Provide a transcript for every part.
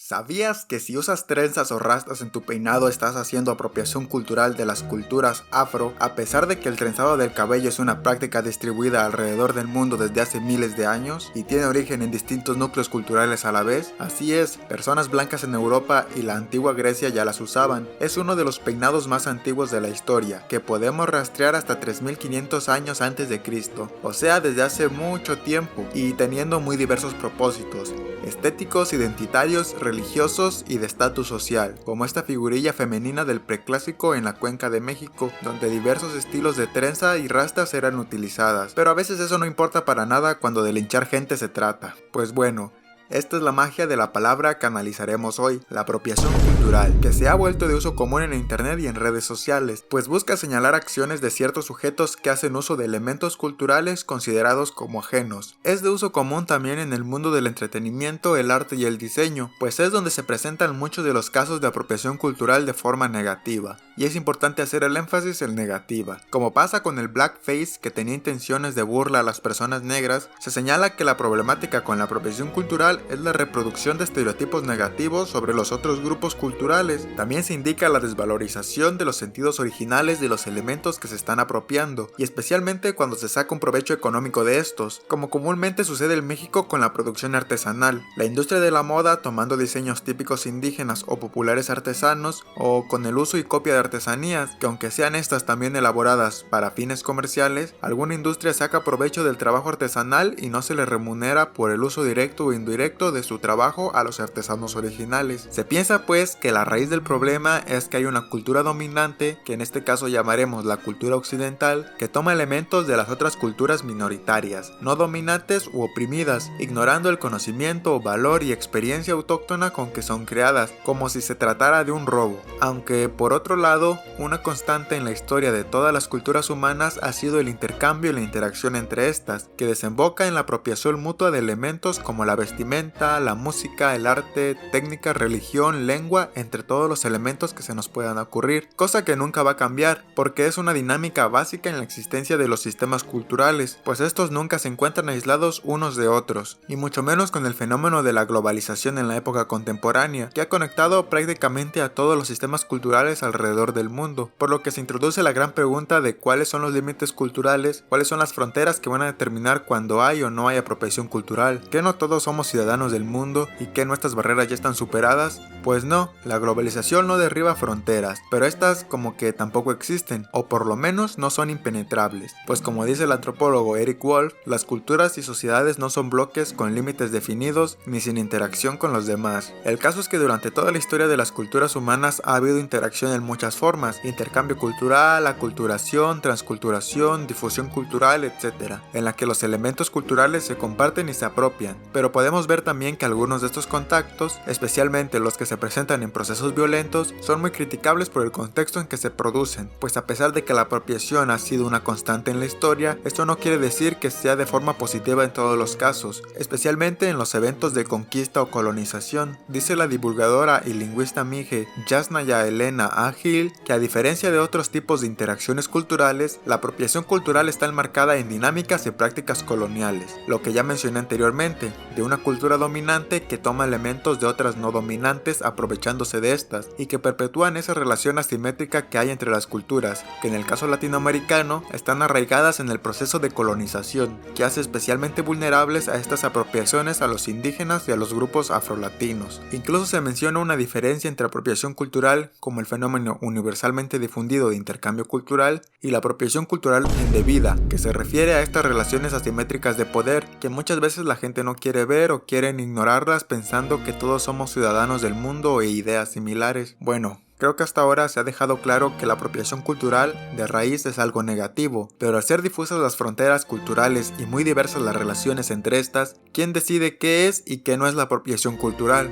¿Sabías que si usas trenzas o rastas en tu peinado estás haciendo apropiación cultural de las culturas afro, a pesar de que el trenzado del cabello es una práctica distribuida alrededor del mundo desde hace miles de años y tiene origen en distintos núcleos culturales a la vez? Así es, personas blancas en Europa y la antigua Grecia ya las usaban. Es uno de los peinados más antiguos de la historia, que podemos rastrear hasta 3500 años antes de Cristo, o sea desde hace mucho tiempo, y teniendo muy diversos propósitos, estéticos, identitarios, religiosos y de estatus social, como esta figurilla femenina del preclásico en la Cuenca de México, donde diversos estilos de trenza y rastas eran utilizadas. Pero a veces eso no importa para nada cuando de linchar gente se trata. Pues bueno, esta es la magia de la palabra que analizaremos hoy, la apropiación cultural, que se ha vuelto de uso común en internet y en redes sociales, pues busca señalar acciones de ciertos sujetos que hacen uso de elementos culturales considerados como ajenos. Es de uso común también en el mundo del entretenimiento, el arte y el diseño, pues es donde se presentan muchos de los casos de apropiación cultural de forma negativa, y es importante hacer el énfasis en negativa. Como pasa con el blackface, que tenía intenciones de burla a las personas negras, se señala que la problemática con la apropiación cultural es la reproducción de estereotipos negativos sobre los otros grupos culturales. También se indica la desvalorización de los sentidos originales de los elementos que se están apropiando, y especialmente cuando se saca un provecho económico de estos, como comúnmente sucede en México con la producción artesanal, la industria de la moda tomando diseños típicos indígenas o populares artesanos, o con el uso y copia de artesanías, que aunque sean estas también elaboradas para fines comerciales, alguna industria saca provecho del trabajo artesanal y no se le remunera por el uso directo o indirecto de su trabajo a los artesanos originales. Se piensa pues que la raíz del problema es que hay una cultura dominante, que en este caso llamaremos la cultura occidental, que toma elementos de las otras culturas minoritarias, no dominantes u oprimidas, ignorando el conocimiento, valor y experiencia autóctona con que son creadas, como si se tratara de un robo. Aunque por otro lado, una constante en la historia de todas las culturas humanas ha sido el intercambio y la interacción entre estas, que desemboca en la apropiación mutua de elementos como la vestimenta, la música, el arte, técnica, religión, lengua, entre todos los elementos que se nos puedan ocurrir, cosa que nunca va a cambiar, porque es una dinámica básica en la existencia de los sistemas culturales, pues estos nunca se encuentran aislados unos de otros, y mucho menos con el fenómeno de la globalización en la época contemporánea, que ha conectado prácticamente a todos los sistemas culturales alrededor del mundo, por lo que se introduce la gran pregunta de cuáles son los límites culturales, cuáles son las fronteras que van a determinar cuando hay o no hay apropiación cultural, que no todos somos ciudadanos del mundo y que nuestras barreras ya están superadas. Pues no, la globalización no derriba fronteras, pero estas como que tampoco existen, o por lo menos no son impenetrables, pues como dice el antropólogo Eric Wolf, las culturas y sociedades no son bloques con límites definidos ni sin interacción con los demás. El caso es que durante toda la historia de las culturas humanas ha habido interacción en muchas formas, intercambio cultural, aculturación, transculturación, difusión cultural, etc., en la que los elementos culturales se comparten y se apropian, pero podemos ver también que algunos de estos contactos, especialmente los que se presentan en procesos violentos, son muy criticables por el contexto en que se producen, pues a pesar de que la apropiación ha sido una constante en la historia, esto no quiere decir que sea de forma positiva en todos los casos, especialmente en los eventos de conquista o colonización. Dice la divulgadora y lingüista mije Yasnaya Elena Agil que a diferencia de otros tipos de interacciones culturales, la apropiación cultural está enmarcada en dinámicas y prácticas coloniales, lo que ya mencioné anteriormente, de una cultura dominante que toma elementos de otras no dominantes aprovechándose de estas y que perpetúan esa relación asimétrica que hay entre las culturas, que en el caso latinoamericano están arraigadas en el proceso de colonización, que hace especialmente vulnerables a estas apropiaciones a los indígenas y a los grupos afrolatinos. Incluso se menciona una diferencia entre apropiación cultural como el fenómeno universalmente difundido de intercambio cultural y la apropiación cultural indebida, que se refiere a estas relaciones asimétricas de poder que muchas veces la gente no quiere ver o quieren ignorarlas pensando que todos somos ciudadanos del mundo e ideas similares. Bueno, creo que hasta ahora se ha dejado claro que la apropiación cultural de raíz es algo negativo, pero al ser difusas las fronteras culturales y muy diversas las relaciones entre estas, ¿quién decide qué es y qué no es la apropiación cultural?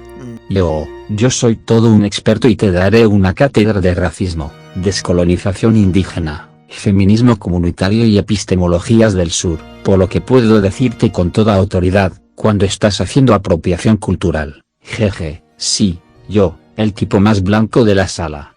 Yo soy todo un experto y te daré una cátedra de racismo, descolonización indígena, feminismo comunitario y epistemologías del sur, por lo que puedo decirte con toda autoridad, cuando estás haciendo apropiación cultural. Sí, yo, el tipo más blanco de la sala.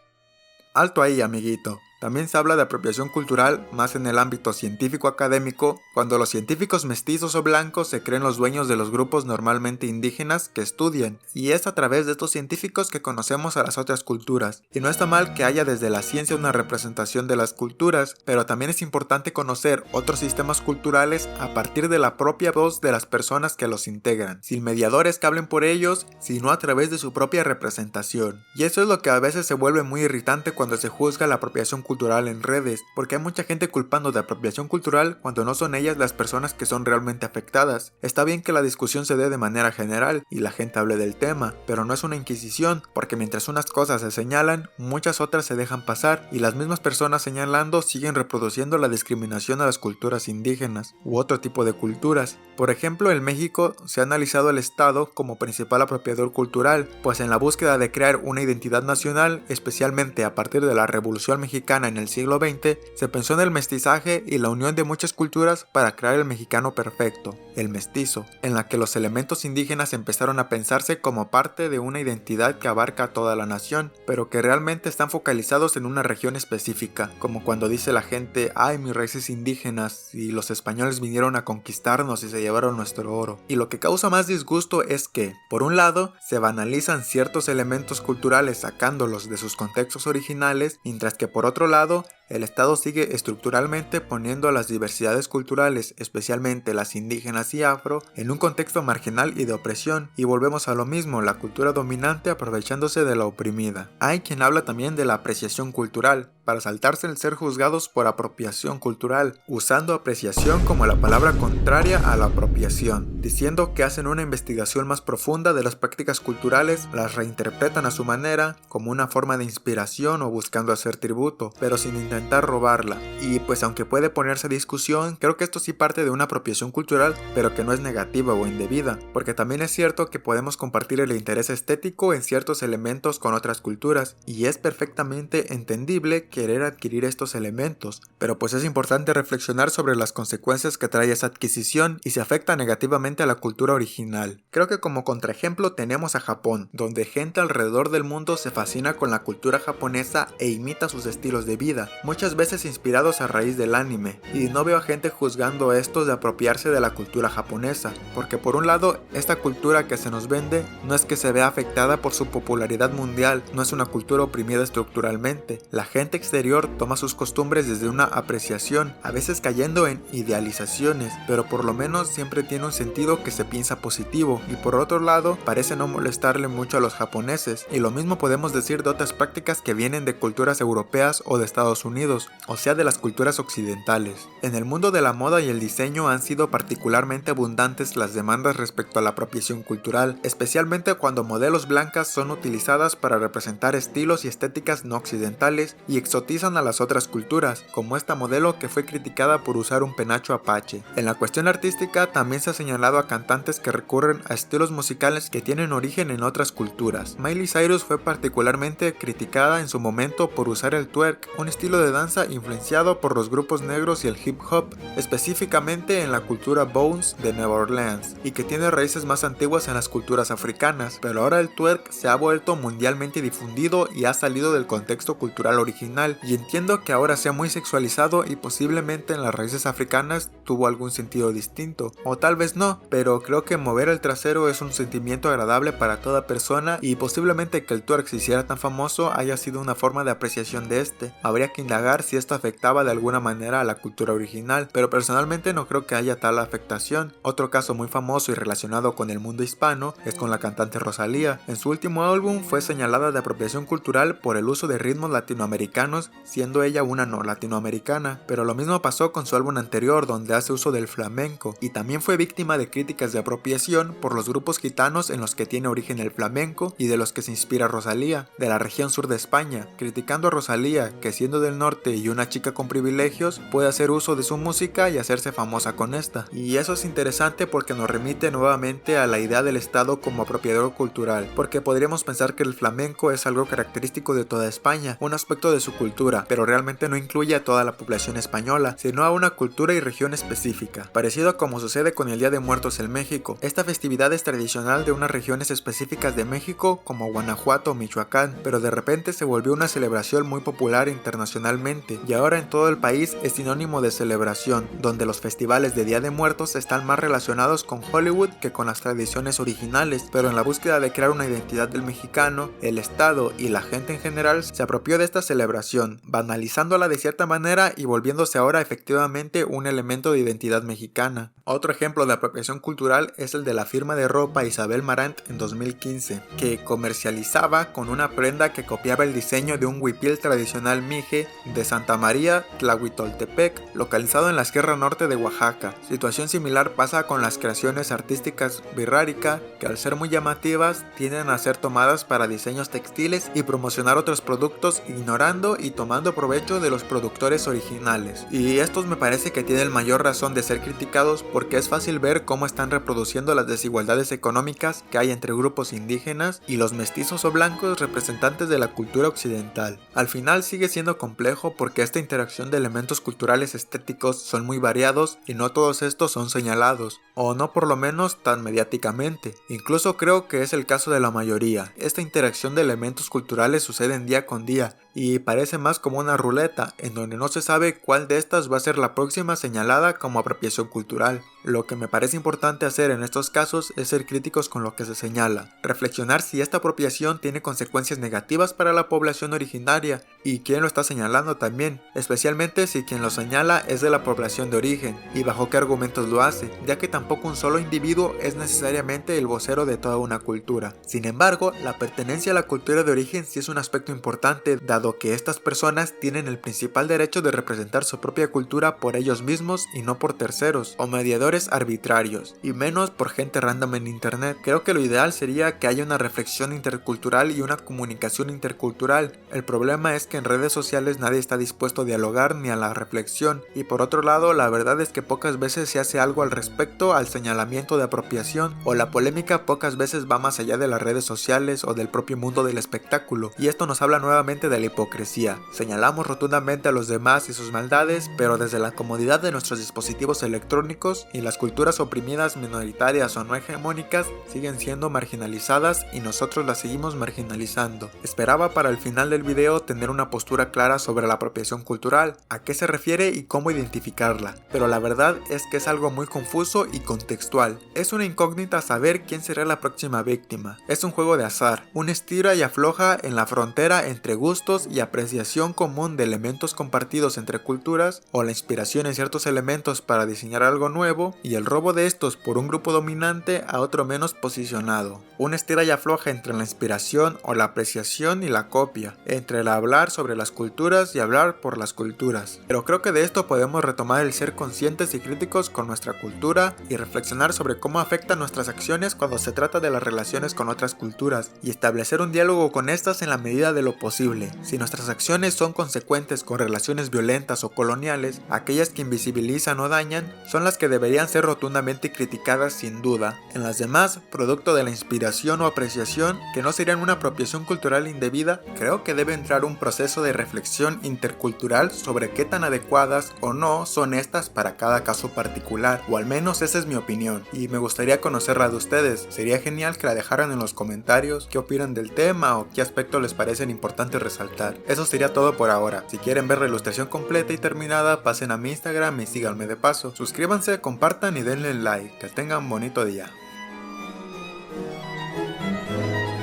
Alto ahí, amiguito. También se habla de apropiación cultural más en el ámbito científico académico, cuando los científicos mestizos o blancos se creen los dueños de los grupos normalmente indígenas que estudian, y es a través de estos científicos que conocemos a las otras culturas. Y no está mal que haya desde la ciencia una representación de las culturas, pero también es importante conocer otros sistemas culturales a partir de la propia voz de las personas que los integran, sin mediadores que hablen por ellos, sino a través de su propia representación. Y eso es lo que a veces se vuelve muy irritante cuando se juzga la apropiación cultural en redes, porque hay mucha gente culpando de apropiación cultural cuando no son ellas las personas que son realmente afectadas. Está bien que la discusión se dé de manera general y la gente hable del tema, pero no es una inquisición, porque mientras unas cosas se señalan, muchas otras se dejan pasar, y las mismas personas señalando siguen reproduciendo la discriminación a las culturas indígenas u otro tipo de culturas. Por ejemplo, en México se ha analizado el Estado como principal apropiador cultural, pues en la búsqueda de crear una identidad nacional, especialmente a partir de la Revolución Mexicana en el siglo XX, se pensó en el mestizaje y la unión de muchas culturas para crear el mexicano perfecto, el mestizo, en la que los elementos indígenas empezaron a pensarse como parte de una identidad que abarca a toda la nación, pero que realmente están focalizados en una región específica, como cuando dice la gente, ay, mis raíces indígenas, y los españoles vinieron a conquistarnos y se llevaron nuestro oro. Y lo que causa más disgusto es que, por un lado, se banalizan ciertos elementos culturales sacándolos de sus contextos originales, mientras que por otro lado, el Estado sigue estructuralmente poniendo a las diversidades culturales, especialmente las indígenas y afro, en un contexto marginal y de opresión, y volvemos a lo mismo, la cultura dominante aprovechándose de la oprimida. Hay quien habla también de la apreciación cultural, para saltarse el ser juzgados por apropiación cultural, usando apreciación como la palabra contraria a la apropiación, diciendo que hacen una investigación más profunda de las prácticas culturales, las reinterpretan a su manera, como una forma de inspiración o buscando hacer tributo, pero sin intentar robarla. Y pues aunque puede ponerse a discusión, creo que esto sí parte de una apropiación cultural, pero que no es negativa o indebida, porque también es cierto que podemos compartir el interés estético en ciertos elementos con otras culturas, y es perfectamente entendible querer adquirir estos elementos, pero pues es importante reflexionar sobre las consecuencias que trae esa adquisición y si afecta negativamente a la cultura original. Creo que como contraejemplo tenemos a Japón, donde gente alrededor del mundo se fascina con la cultura japonesa e imita sus estilos de vida, muchas veces inspirados a raíz del anime, y no veo a gente juzgando esto de apropiarse de la cultura japonesa, porque por un lado, esta cultura que se nos vende no es que se vea afectada por su popularidad mundial, no es una cultura oprimida estructuralmente, la gente exterior toma sus costumbres desde una apreciación, a veces cayendo en idealizaciones, pero por lo menos siempre tiene un sentido que se piensa positivo, y por otro lado, parece no molestarle mucho a los japoneses, y lo mismo podemos decir de otras prácticas que vienen de culturas europeas o de Estados Unidos, o sea de las culturas occidentales. En el mundo de la moda y el diseño han sido particularmente abundantes las demandas respecto a la apropiación cultural, especialmente cuando modelos blancas son utilizadas para representar estilos y estéticas no occidentales y exotizan a las otras culturas, como esta modelo que fue criticada por usar un penacho apache. En la cuestión artística también se ha señalado a cantantes que recurren a estilos musicales que tienen origen en otras culturas. Miley Cyrus fue particularmente criticada en su momento por usar el twerk, un estilo de danza influenciado por los grupos negros y el hip hop, específicamente en la cultura Bones de Nueva Orleans, y que tiene raíces más antiguas en las culturas africanas, pero ahora el twerk se ha vuelto mundialmente difundido y ha salido del contexto cultural original, y entiendo que ahora sea muy sexualizado y posiblemente en las raíces africanas tuvo algún sentido distinto, o tal vez no, pero creo que mover el trasero es un sentimiento agradable para toda persona y posiblemente que el twerk se hiciera tan famoso haya sido una forma de apreciación de este. Habría que indagar si esto afectaba de alguna manera a la cultura original, pero personalmente no creo que haya tal afectación. Otro caso muy famoso y relacionado con el mundo hispano es con la cantante Rosalía. En su último álbum fue señalada de apropiación cultural por el uso de ritmos latinoamericanos, siendo ella una no latinoamericana, pero lo mismo pasó con su álbum anterior donde hace uso del flamenco, y también fue víctima de críticas de apropiación por los grupos gitanos en los que tiene origen el flamenco y de los que se inspira Rosalía, de la región sur de España, criticando a Rosalía, que siendo del norte y una chica con privilegios, puede hacer uso de su música y hacerse famosa con esta. Y eso es interesante porque nos remite nuevamente a la idea del Estado como apropiador cultural, porque podríamos pensar que el flamenco es algo característico de toda España, un aspecto de su cultura, pero realmente no incluye a toda la población española, sino a una cultura y región específica, parecido a como sucede con el Día de Muertos en México. Esta festividad es tradicional de unas regiones específicas de México como Guanajuato o Michoacán, pero de repente se volvió una celebración muy popular internacionalmente internacionalmente y ahora en todo el país es sinónimo de celebración, donde los festivales de Día de Muertos están más relacionados con Hollywood que con las tradiciones originales, pero en la búsqueda de crear una identidad del mexicano, el Estado y la gente en general se apropió de esta celebración, banalizándola de cierta manera y volviéndose ahora efectivamente un elemento de identidad mexicana. Otro ejemplo de apropiación cultural es el de la firma de ropa Isabel Marant en 2015, que comercializaba con una prenda que copiaba el diseño de un huipil tradicional mije de Santa María Tlahuitoltepec, localizado en la Sierra Norte de Oaxaca. Situación similar pasa con las creaciones artísticas birrárica, que al ser muy llamativas tienden a ser tomadas para diseños textiles y promocionar otros productos, ignorando y tomando provecho de los productores originales. Y estos me parece que tienen mayor razón de ser criticados porque es fácil ver cómo están reproduciendo las desigualdades económicas que hay entre grupos indígenas y los mestizos o blancos representantes de la cultura occidental. Al final sigue siendo complejo porque esta interacción de elementos culturales estéticos son muy variados y no todos estos son señalados, o no por lo menos tan mediáticamente. Incluso creo que es el caso de la mayoría. Esta interacción de elementos culturales sucede día con día y parece más como una ruleta, en donde no se sabe cuál de estas va a ser la próxima señalada como apropiación cultural. Lo que me parece importante hacer en estos casos es ser críticos con lo que se señala, reflexionar si esta apropiación tiene consecuencias negativas para la población originaria y quién lo está señalando también, especialmente si quien lo señala es de la población de origen y bajo qué argumentos lo hace, ya que tampoco un solo individuo es necesariamente el vocero de toda una cultura. Sin embargo, la pertenencia a la cultura de origen sí es un aspecto importante, dado que estas personas tienen el principal derecho de representar su propia cultura por ellos mismos y no por terceros o mediadores arbitrarios, y menos por gente random en internet. Creo que lo ideal sería que haya una reflexión intercultural y una comunicación intercultural. El problema es que en redes sociales nadie está dispuesto a dialogar ni a la reflexión, y por otro lado la verdad es que pocas veces se hace algo al respecto al señalamiento de apropiación, o la polémica pocas veces va más allá de las redes sociales o del propio mundo del espectáculo, y esto nos habla nuevamente de la hipocresía. Señalamos rotundamente a los demás y sus maldades, pero desde la comodidad de nuestros dispositivos electrónicos, y las culturas oprimidas, minoritarias o no hegemónicas siguen siendo marginalizadas y nosotros las seguimos marginalizando. Esperaba para el final del video tener una postura clara sobre la apropiación cultural, a qué se refiere y cómo identificarla, pero la verdad es que es algo muy confuso y contextual. Es una incógnita saber quién será la próxima víctima. Es un juego de azar, un estira y afloja en la frontera entre gustos y apreciación común de elementos compartidos entre culturas, o la inspiración en ciertos elementos para diseñar algo nuevo, y el robo de estos por un grupo dominante a otro menos posicionado. Un estira y afloja entre la inspiración o la apreciación y la copia, entre el hablar sobre las culturas y hablar por las culturas. Pero creo que de esto podemos retomar el ser conscientes y críticos con nuestra cultura y reflexionar sobre cómo afectan nuestras acciones cuando se trata de las relaciones con otras culturas, y establecer un diálogo con estas en la medida de lo posible. Si nuestras acciones son consecuentes con relaciones violentas o coloniales, aquellas que invisibilizan o dañan son las que deberían ser rotundamente criticadas sin duda. En las demás, producto de la inspiración o apreciación, que no serían una apropiación cultural indebida, creo que debe entrar un proceso de reflexión intercultural sobre qué tan adecuadas o no son estas para cada caso particular, o al menos esa es mi opinión, y me gustaría conocer la de ustedes. Sería genial que la dejaran en los comentarios qué opinan del tema o qué aspectos les parecen importantes resaltar. Eso sería todo por ahora. Si quieren ver la ilustración completa y terminada, pasen a mi Instagram y síganme de paso. Suscríbanse, compartan y denle like. Que tengan bonito día.